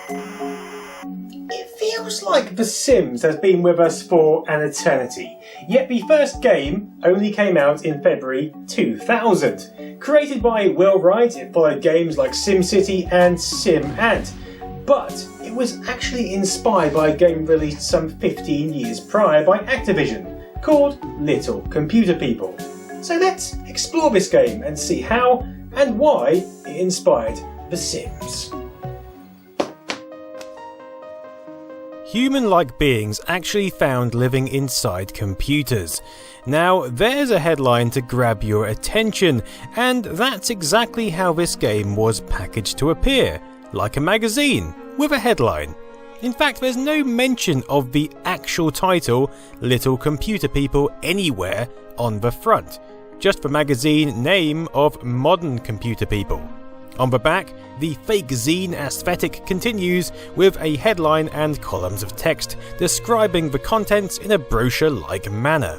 It feels like The Sims has been with us for an eternity, yet the first game only came out in February 2000. Created by Will Wright, it followed games like SimCity and SimAnt, but it was actually inspired by a game released some 15 years prior by Activision, called Little Computer People. So let's explore this game and see how and why it inspired The Sims. Human-like beings actually found living inside computers. Now, there's a headline to grab your attention, and that's exactly how this game was packaged to appear, like a magazine, with a headline. In fact, there's no mention of the actual title, Little Computer People, anywhere on the front, just the magazine name of Modern Computer People. On the back, the fake zine aesthetic continues with a headline and columns of text describing the contents in a brochure-like manner.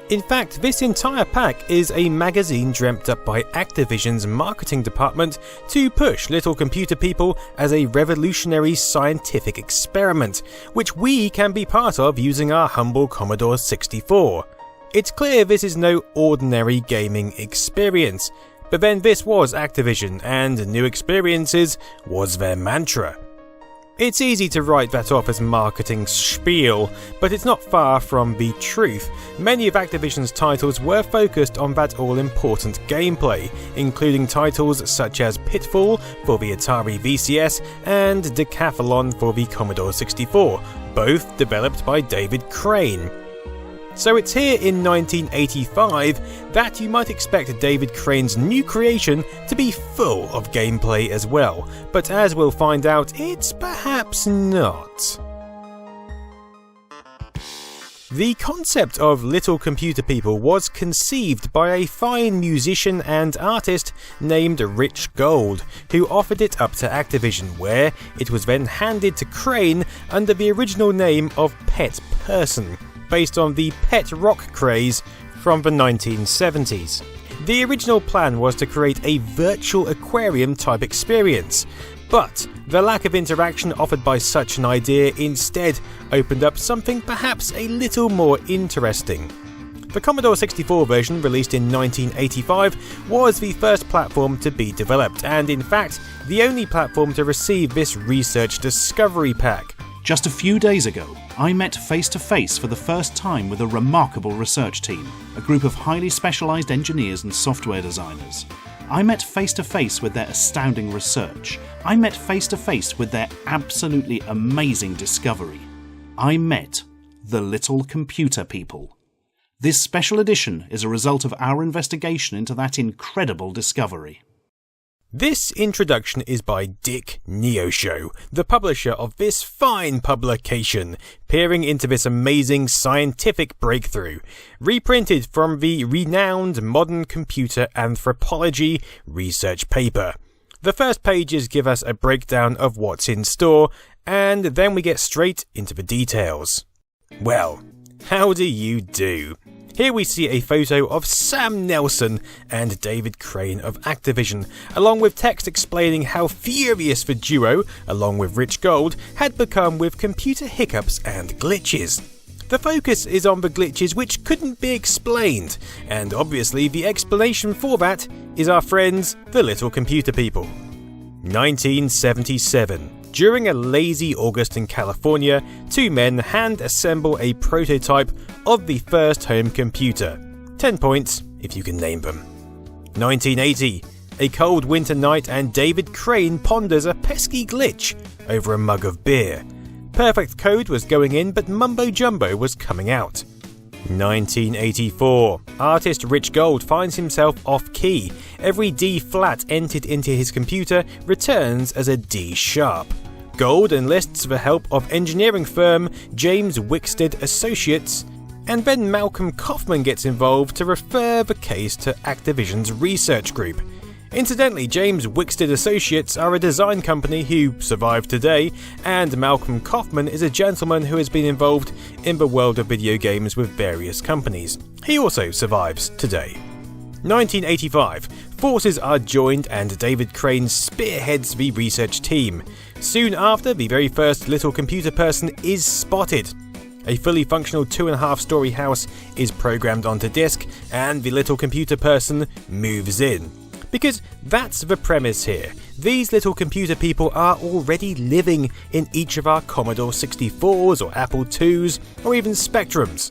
In fact, this entire pack is a magazine dreamt up by Activision's marketing department to push Little Computer People as a revolutionary scientific experiment, which we can be part of using our humble Commodore 64. It's clear this is no ordinary gaming experience. But then this was Activision, and new experiences was their mantra. It's easy to write that off as marketing spiel, but it's not far from the truth. Many of Activision's titles were focused on that all-important gameplay, including titles such as Pitfall for the Atari VCS and Decathlon for the Commodore 64, both developed by David Crane. So it's here in 1985 that you might expect David Crane's new creation to be full of gameplay as well, but as we'll find out, it's perhaps not. The concept of Little Computer People was conceived by a fine musician and artist named Rich Gold, who offered it up to Activision, where it was then handed to Crane under the original name of Pet Person, based on the pet rock craze from the 1970s. The original plan was to create a virtual aquarium type experience, but the lack of interaction offered by such an idea instead opened up something perhaps a little more interesting. The Commodore 64 version, released in 1985, was the first platform to be developed, and in fact, the only platform to receive this research discovery pack. Just a few days ago, I met face-to-face for the first time with a remarkable research team, a group of highly specialised engineers and software designers. I met face-to-face with their astounding research. I met face-to-face with their absolutely amazing discovery. I met the Little Computer People. This special edition is a result of our investigation into that incredible discovery. This introduction is by Dick Neoshow, the publisher of this fine publication, peering into this amazing scientific breakthrough, reprinted from the renowned Modern Computer Anthropology research paper. The first pages give us a breakdown of what's in store, and then we get straight into the details. Well, how do you do? Here we see a photo of Sam Nelson and David Crane of Activision, along with text explaining how furious the duo, along with Rich Gold, had become with computer hiccups and glitches. The focus is on the glitches which couldn't be explained, and obviously the explanation for that is our friends, the Little Computer People. 1977. During a lazy August in California, two men hand-assemble a prototype of the first home computer. 10 points, if you can name them. 1980. A cold winter night and David Crane ponders a pesky glitch over a mug of beer. Perfect code was going in, but mumbo-jumbo was coming out. 1984. Artist Rich Gold finds himself off-key. Every D flat entered into his computer returns as a D sharp. Gold enlists the help of engineering firm James Wickstead Associates, and then Malcolm Kaufman gets involved to refer the case to Activision's research group. Incidentally, James Wickstead Associates are a design company who survive today, and Malcolm Kaufman is a gentleman who has been involved in the world of video games with various companies. He also survives today. 1985. Forces are joined and David Crane spearheads the research team. Soon after, the very first little computer person is spotted. A fully functional 2.5-story house is programmed onto disk, and the little computer person moves in. Because that's the premise here. These little computer people are already living in each of our Commodore 64s or Apple IIs or even Spectrums.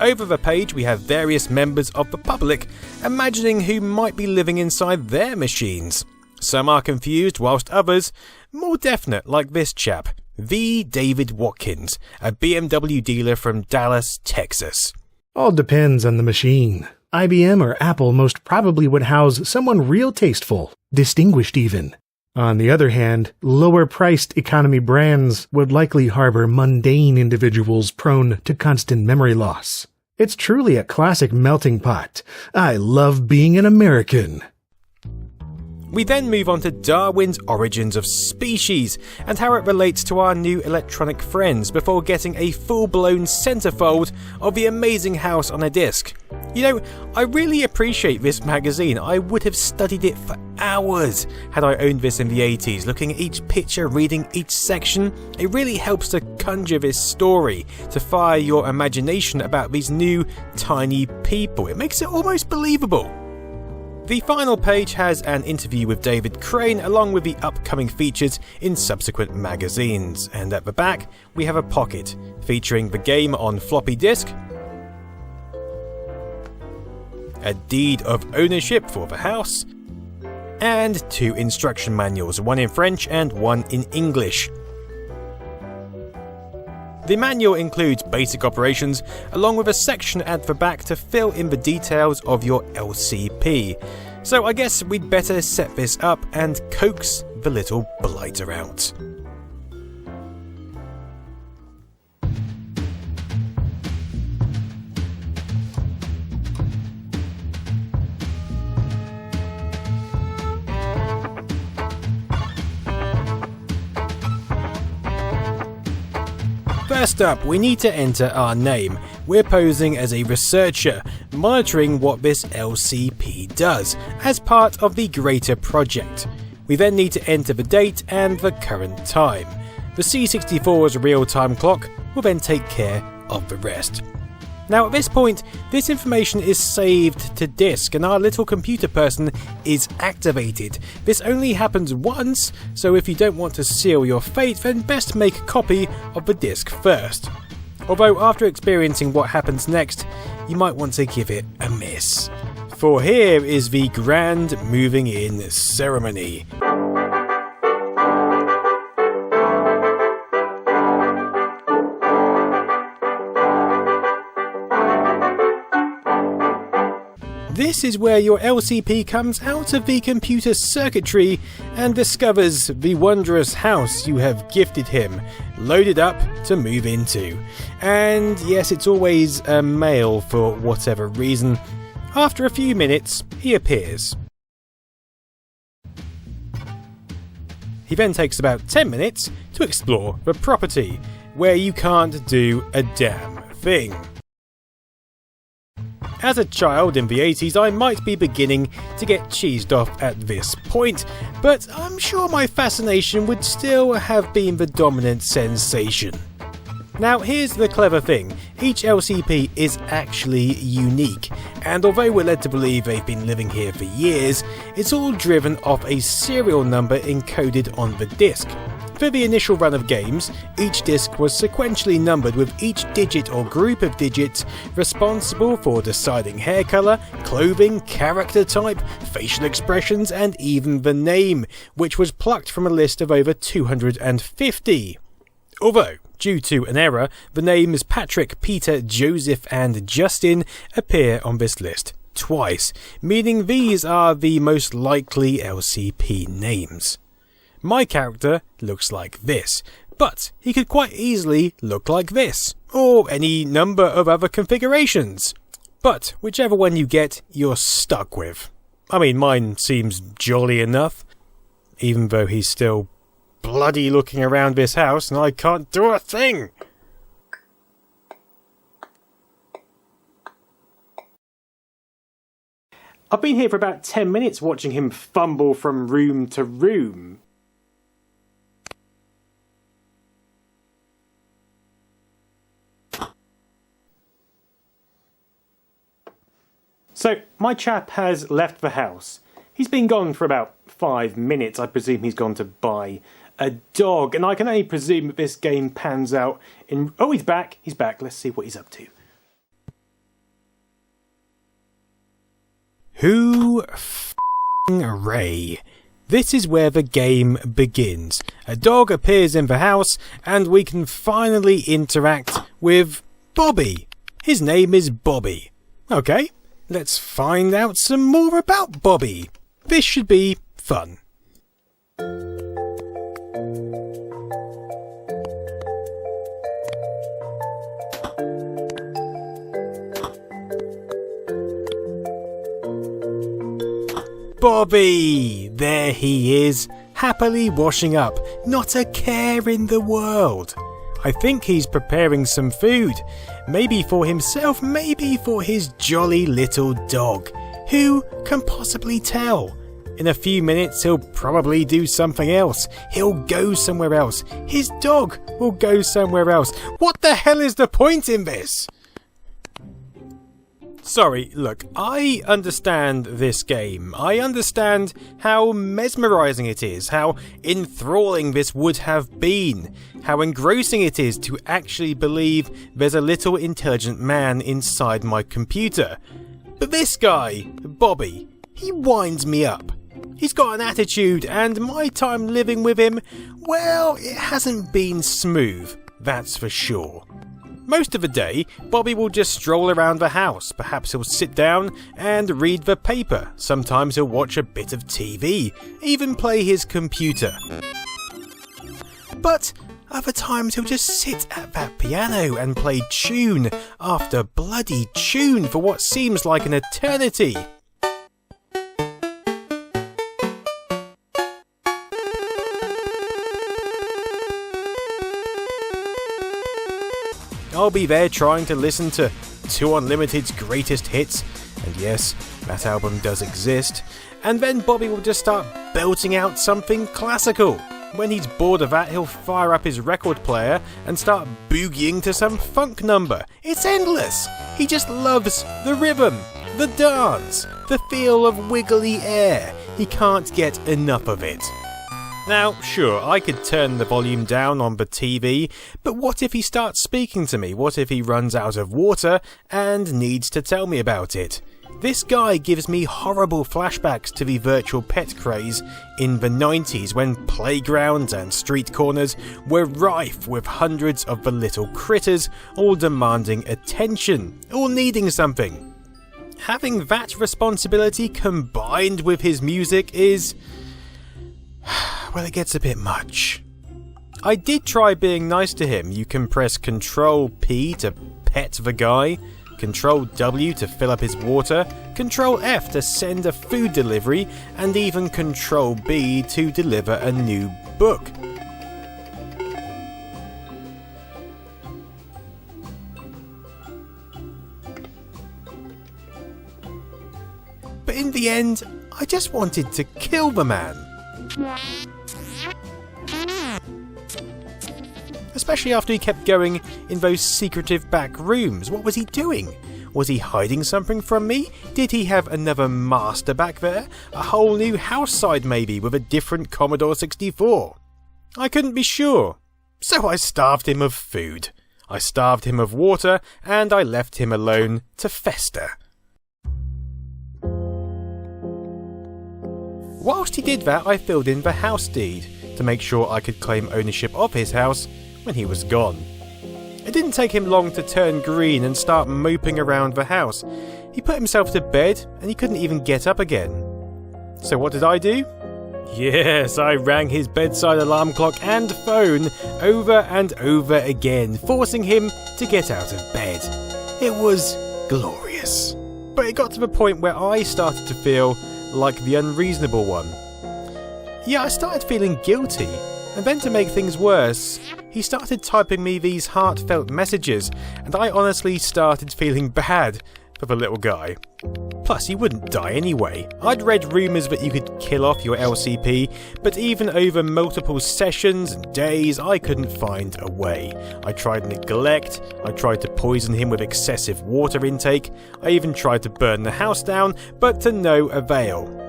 Over the page we have various members of the public imagining who might be living inside their machines. Some are confused whilst others more definite, like this chap, V. David Watkins, a BMW dealer from Dallas, Texas. All depends on the machine. IBM or Apple most probably would house someone real tasteful, distinguished even. On the other hand, lower-priced economy brands would likely harbor mundane individuals prone to constant memory loss. It's truly a classic melting pot. I love being an American. We then move on to Darwin's Origins of Species and how it relates to our new electronic friends before getting a full-blown centerfold of the amazing house on a disc. You know, I really appreciate this magazine. I would have studied it for hours had I owned this in the 80s, looking at each picture, reading each section. It really helps to conjure this story, to fire your imagination about these new, tiny people. It makes it almost believable. The final page has an interview with David Crane along with the upcoming features in subsequent magazines, and at the back we have a pocket featuring the game on floppy disk, a deed of ownership for the house, and 2 instruction manuals, one in French and one in English. The manual includes basic operations, along with a section at the back to fill in the details of your LCP. So I guess we'd better set this up and coax the little blighter out. First up, we need to enter our name. We're posing as a researcher, monitoring what this LCP does, as part of the greater project. We then need to enter the date and the current time. The C64's real-time clock will then take care of the rest. Now at this point, this information is saved to disk and our little computer person is activated. This only happens once, so if you don't want to seal your fate, then best make a copy of the disk first. Although after experiencing what happens next, you might want to give it a miss. For here is the grand moving in ceremony. This is where your LCP comes out of the computer circuitry and discovers the wondrous house you have gifted him, loaded up to move into. And yes, it's always a male for whatever reason. After a few minutes, he appears. He then takes about 10 minutes to explore the property, where you can't do a damn thing. As a child in the 80s, I might be beginning to get cheesed off at this point, but I'm sure my fascination would still have been the dominant sensation. Now here's the clever thing, each LCP is actually unique, and although we're led to believe they've been living here for years, it's all driven off a serial number encoded on the disc. For the initial run of games, each disc was sequentially numbered with each digit or group of digits responsible for deciding hair colour, clothing, character type, facial expressions and even the name, which was plucked from a list of over 250. Although, due to an error, the names Patrick, Peter, Joseph and Justin appear on this list twice, meaning these are the most likely LCP names. My character looks like this, but he could quite easily look like this, or any number of other configurations. But whichever one you get, you're stuck with. I mean, mine seems jolly enough, even though he's still bloody looking around this house and I can't do a thing. I've been here for about 10 minutes watching him fumble from room to room. So, my chap has left the house. He's been gone for about 5 minutes. I presume he's gone to buy a dog, and I can only presume that this game pans out in... Oh, he's back. He's back. Let's see what he's up to. Who f***ing Ray? This is where the game begins. A dog appears in the house, and we can finally interact with Bobby. His name is Bobby. Okay, let's find out some more about Bobby. This should be fun. Bobby! There he is, happily washing up, not a care in the world. I think he's preparing some food, maybe for himself, maybe for his jolly little dog. Who can possibly tell? In a few minutes he'll probably do something else. He'll go somewhere else. His dog will go somewhere else. What the hell is the point in this? Sorry, look, I understand this game. I understand how mesmerising it is, how enthralling this would have been, how engrossing it is to actually believe there's a little intelligent man inside my computer. But this guy, Bobby, he winds me up. He's got an attitude, and my time living with him, well, it hasn't been smooth, that's for sure. Most of the day, Bobby will just stroll around the house. Perhaps he'll sit down and read the paper. Sometimes he'll watch a bit of TV, even play his computer. But other times he'll just sit at that piano and play tune after bloody tune for what seems like an eternity. I'll be there trying to listen to 2 Unlimited's greatest hits, and yes, that album does exist, and then Bobby will just start belting out something classical. When he's bored of that, he'll fire up his record player and start boogieing to some funk number. It's endless! He just loves the rhythm, the dance, the feel of wiggly air. He can't get enough of it. Now, sure, I could turn the volume down on the TV, but what if he starts speaking to me? What if he runs out of water and needs to tell me about it? This guy gives me horrible flashbacks to the virtual pet craze in the 90s when playgrounds and street corners were rife with hundreds of the little critters all demanding attention, all needing something. Having that responsibility combined with his music is... well, it gets a bit much. I did try being nice to him. You can press Control P to pet the guy, Control W to fill up his water, Control F to send a food delivery, and even Control B to deliver a new book. But in the end, I just wanted to kill the man. Especially after he kept going in those secretive back rooms. What was he doing? Was he hiding something from me? Did he have another master back there? A whole new house side maybe, with a different Commodore 64? I couldn't be sure. So I starved him of food. I starved him of water, and I left him alone to fester. Whilst he did that, I filled in the house deed to make sure I could claim ownership of his house when he was gone. It didn't take him long to turn green and start moping around the house. He put himself to bed and he couldn't even get up again. So what did I do? Yes, I rang his bedside alarm clock and phone over and over again, forcing him to get out of bed. It was glorious. But it got to the point where I started to feel like the unreasonable one. Yeah, I started feeling guilty, and then to make things worse, he started typing me these heartfelt messages, and I honestly started feeling bad for the little guy. Plus, he wouldn't die anyway. I'd read rumours that you could kill off your LCP, but even over multiple sessions and days, I couldn't find a way. I tried neglect, I tried to poison him with excessive water intake, I even tried to burn the house down, but to no avail.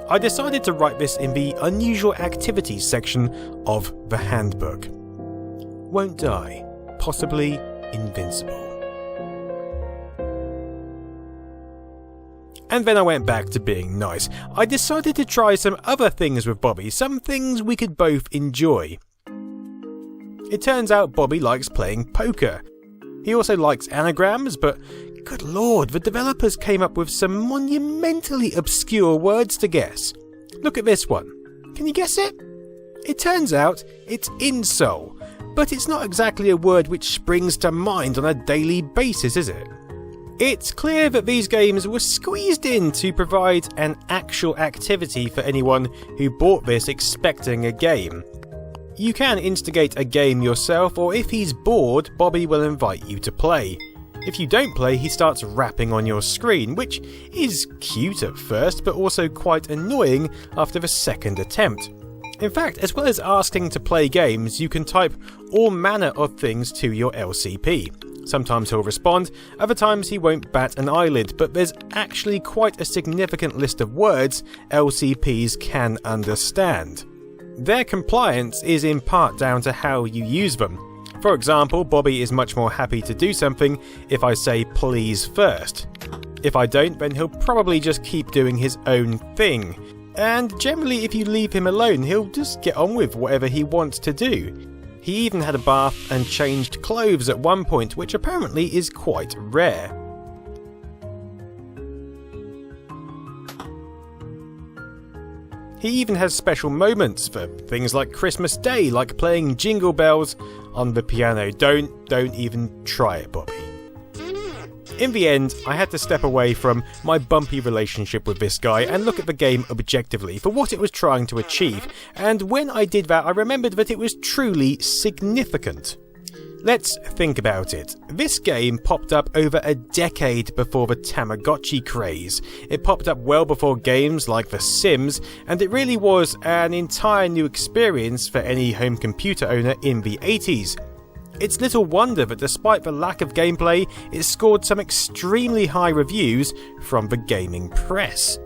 I decided to write this in the unusual activities section of the handbook. Won't die, possibly invincible. And then I went back to being nice. I decided to try some other things with Bobby, some things we could both enjoy. It turns out Bobby likes playing poker. He also likes anagrams, but good lord, the developers came up with some monumentally obscure words to guess. Look at this one. Can you guess it? It turns out it's insole, but it's not exactly a word which springs to mind on a daily basis, is it? It's clear that these games were squeezed in to provide an actual activity for anyone who bought this expecting a game. You can instigate a game yourself, or if he's bored, Bobby will invite you to play. If you don't play, he starts rapping on your screen, which is cute at first, but also quite annoying after the second attempt. In fact, as well as asking to play games, you can type all manner of things to your LCP. Sometimes he'll respond, other times he won't bat an eyelid, but there's actually quite a significant list of words LCPs can understand. Their compliance is in part down to how you use them. For example, Bobby is much more happy to do something if I say please first. If I don't, then he'll probably just keep doing his own thing. And generally, if you leave him alone, he'll just get on with whatever he wants to do. He even had a bath and changed clothes at one point, which apparently is quite rare. He even has special moments for things like Christmas Day, like playing Jingle Bells on the piano. Don't even try it, Bobby. In the end, I had to step away from my bumpy relationship with this guy and look at the game objectively for what it was trying to achieve, and when I did that I remembered that it was truly significant. Let's think about it. This game popped up over a decade before the Tamagotchi craze. It popped up well before games like The Sims, and it really was an entire new experience for any home computer owner in the 80s. It's little wonder that despite the lack of gameplay, it scored some extremely high reviews from the gaming press.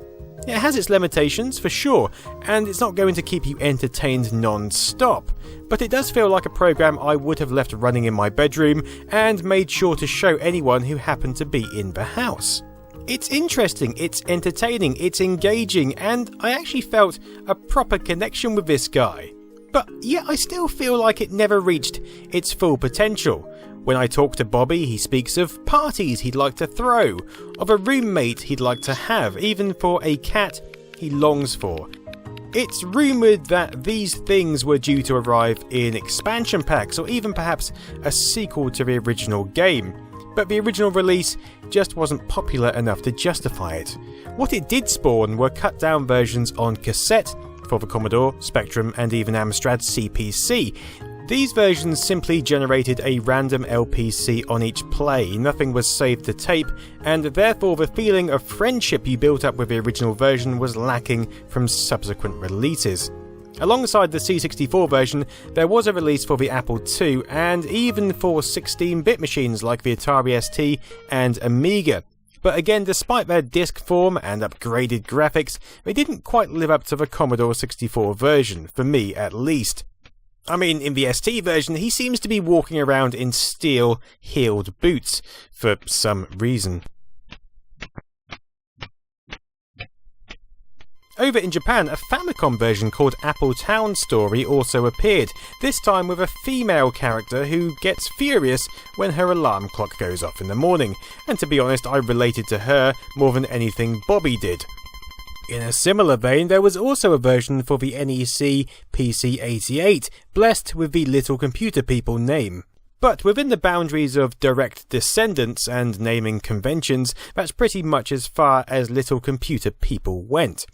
It has its limitations for sure, and it's not going to keep you entertained non-stop, but it does feel like a program I would have left running in my bedroom and made sure to show anyone who happened to be in the house. It's interesting, it's entertaining, it's engaging, and I actually felt a proper connection with this guy. But yet I still feel like it never reached its full potential. When I talk to Bobby, he speaks of parties he'd like to throw, of a roommate he'd like to have, even for a cat he longs for. It's rumoured that these things were due to arrive in expansion packs, or even perhaps a sequel to the original game, but the original release just wasn't popular enough to justify it. What it did spawn were cut down versions on cassette for the Commodore, Spectrum and even Amstrad CPC. These versions simply generated a random LPC on each play, nothing was saved to tape, and therefore the feeling of friendship you built up with the original version was lacking from subsequent releases. Alongside the C64 version, there was a release for the Apple II and even for 16-bit machines like the Atari ST and Amiga. But again, despite their disc form and upgraded graphics, they didn't quite live up to the Commodore 64 version, for me at least. I mean, in the ST version, he seems to be walking around in steel-heeled boots, for some reason. Over in Japan, a Famicom version called Apple Town Story also appeared, this time with a female character who gets furious when her alarm clock goes off in the morning, and to be honest, I related to her more than anything Bobby did. In a similar vein, there was also a version for the NEC PC-88, blessed with the Little Computer People name. But within the boundaries of direct descendants and naming conventions, that's pretty much as far as Little Computer People went.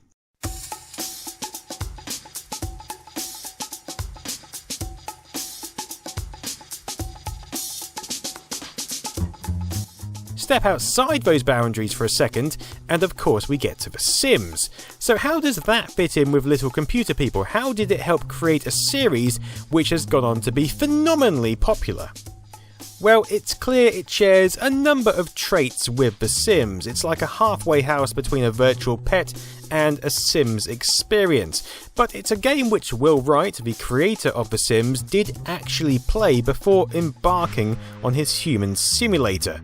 Step outside those boundaries for a second, and of course we get to The Sims. So how does that fit in with Little Computer People? How did it help create a series which has gone on to be phenomenally popular? Well, it's clear it shares a number of traits with The Sims. It's like a halfway house between a virtual pet and a Sims experience. But it's a game which Will Wright, the creator of The Sims, did actually play before embarking on his human simulator.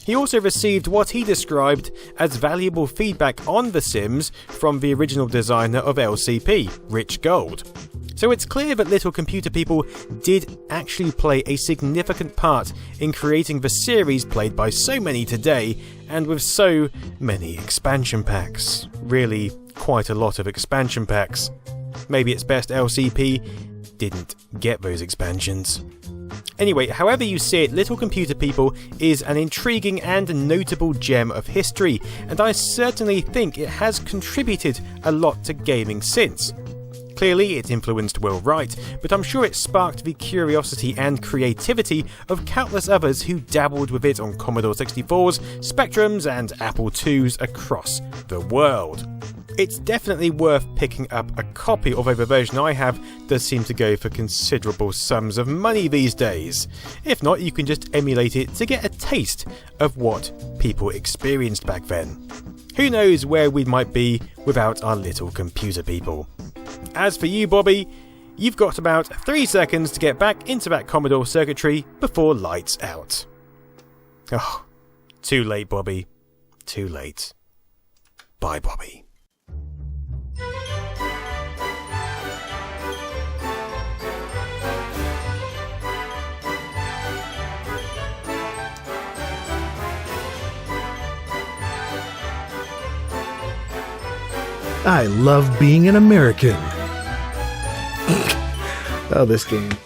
He also received what he described as valuable feedback on The Sims from the original designer of LCP, Rich Gold. So it's clear that Little Computer People did actually play a significant part in creating the series played by so many today, and with so many expansion packs. Really, quite a lot of expansion packs. Maybe it's best LCP didn't get those expansions. Anyway, however you see it, Little Computer People is an intriguing and notable gem of history, and I certainly think it has contributed a lot to gaming since. Clearly, it influenced Will Wright, but I'm sure it sparked the curiosity and creativity of countless others who dabbled with it on Commodore 64s, Spectrums, and Apple IIs across the world. It's definitely worth picking up a copy, although the version I have does seem to go for considerable sums of money these days. If not, you can just emulate it to get a taste of what people experienced back then. Who knows where we might be without our Little Computer People. As for you, Bobby, you've got about 3 seconds to get back into that Commodore circuitry before lights out. Oh, too late, Bobby. Too late. Bye, Bobby. I love being an American. Oh, this game.